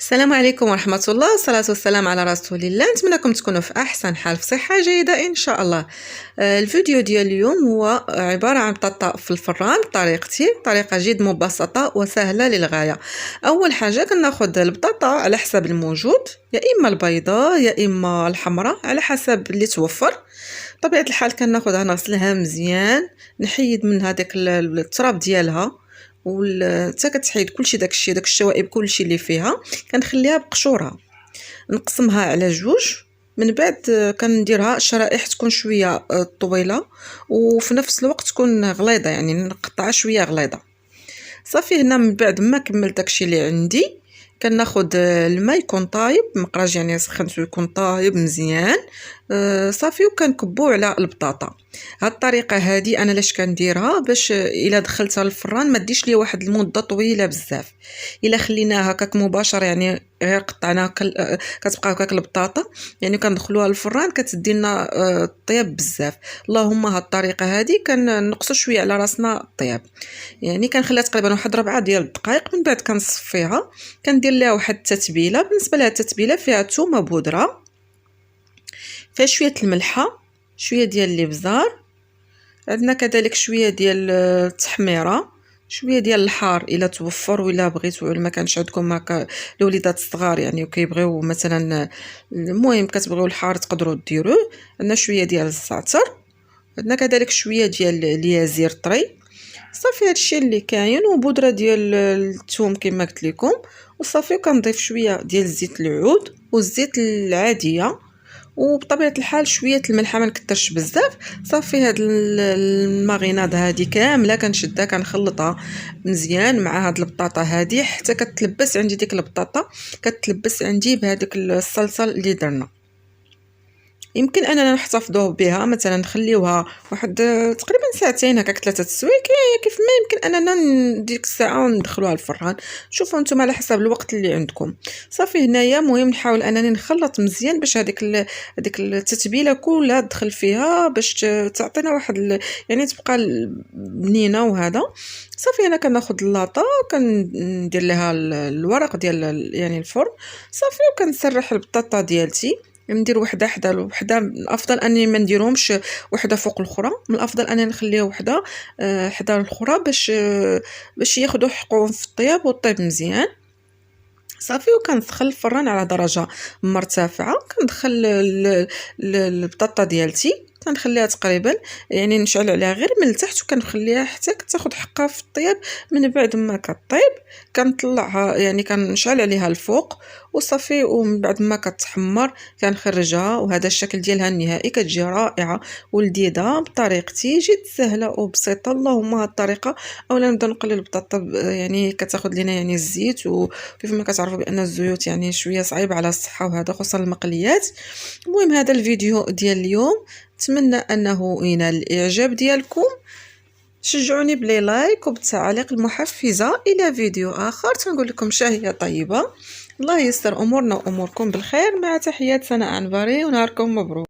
السلام عليكم ورحمة الله، والصلاة والسلام على رسول الله. نتمنىكم تكونوا في أحسن حال، في صحة جيدة إن شاء الله. الفيديو ديال اليوم هو عبارة عن بطاطا في الفران بطريقتي، طريقة جد مبسطة وسهلة للغاية. أول حاجة كناخد البطاطا على حسب الموجود، يا إما البيضاء يا إما الحمراء على حسب اللي توفر. بطبيعة الحال كناخدها نغسلها مزيان، نحيد منها داك التراب ديالها حتى كتحيد كلشي داك الشوائب كلشي اللي فيها. كنخليها بقشورها، نقسمها على جوج، من بعد كنديرها شرائح تكون شويه طويله وفي نفس الوقت تكون غليظه، يعني نقطعها شويه غليظه. صافي هنا من بعد ما كملت داكشي اللي عندي كناخد الماء يكون طايب مقراج، يعني سخنته يكون طايب مزيان. صافي وكنكبو على البطاطا. هاد الطريقه هادي انا لاش كنديرها باش الا دخلتها للفران ما ديش ليا واحد المده طويله بزاف. الا خليناها هكاك مباشره، يعني غير قطعناها كتبقى هكاك البطاطا، يعني كندخلوها للفران كتدي لنا الطياب بزاف. اللهم هاد الطريقه هادي كنقصوا شويه على راسنا الطياب، يعني كنخليها تقريبا واحد 4 ديال الدقائق. من بعد كنصفيها، كندير ليها واحد التتبيله. بالنسبه لها التتبيله فيها ثومه بودره، فيها شويه الملحه، شويه ديال الابزار، عندنا كذلك شويه ديال التحميره، شويه ديال الحار الا توفر، ولا بغيتو ما كانش عندكم هكا الوليدات الصغار يعني وكيبغيو مثلا، المهم كتبغيو الحار تقدروا ديروه. عندنا شويه ديال الزعتر، عندنا كذلك شويه ديال اليازير طري. صافي هادشي اللي كاين، وبودره ديال الثوم كما قلت لكم. وصافي كنضيف شويه ديال زيت العود والزيت العاديه، وبطبيعه الحال شويه الملح، ما نكثرش بزاف. صافي هاد الماغيناد هادي كامله كنشدها كنخلطها مزيان مع هاد البطاطا هادي حتى كتلبس عندي ديك البطاطا، كتلبس عندي بهذيك الصلصه اللي درنا. يمكن اننا نحتفظوا بها، مثلا نخليوها واحد تقريبا ساعتين هكاك 3 سوايع، كيف ما يمكن اننا ديك الساعه وندخلوها الفران. شوفوا نتوما على حسب الوقت اللي عندكم. صافي هنايا مهم نحاول انني نخلط مزيان باش هذيك التتبيله كلها تدخل فيها، باش تعطينا واحد يعني تبقى بنينه. وهذا صافي انا كناخذ اللاطه كندير لها الورق ديال يعني الفرن. صافي وكنسرح البطاطا ديالتي، ندير وحده حدا وحده. من الافضل اني ما نديرهمش وحده فوق الاخرى، من الافضل اني نخليها وحده حدا الاخرى باش ياخذوا حقهم في الطياب والطيب مزيان. صافي وكنسخن الفران على درجه مرتفعه، كندخل البطاطا ديالتي كنخليها تقريبا، يعني نشعل عليها غير من التحت وكنخليها حتى تاخذ حقها في الطياب. من بعد ما كطيب كنطلعها، يعني كنشعل عليها الفوق وصافي. ومن بعد ما كتحمر كنخرجها، وهذا الشكل ديالها النهائي كتجي رائعه ولذيذه بطريقتي جد سهله وبسيطه. اللهم هاد الطريقه اولا نبدا نقلل البطاطا، يعني كتاخذ لنا يعني الزيت، وكيف ما كتعرفوا بان الزيوت يعني شويه صعيب على الصحه، وهذا خصوصا المقليات. المهم هذا الفيديو ديال اليوم، نتمنى انه ينال الاعجاب ديالكم. شجعوني بلي لايك وبالتعاليق المحفزه. الى فيديو اخر تنقول لكم شاهيه طيبه. الله ييسر امورنا واموركم بالخير. مع تحيات سناء عنبري، ونهاركم مبروك.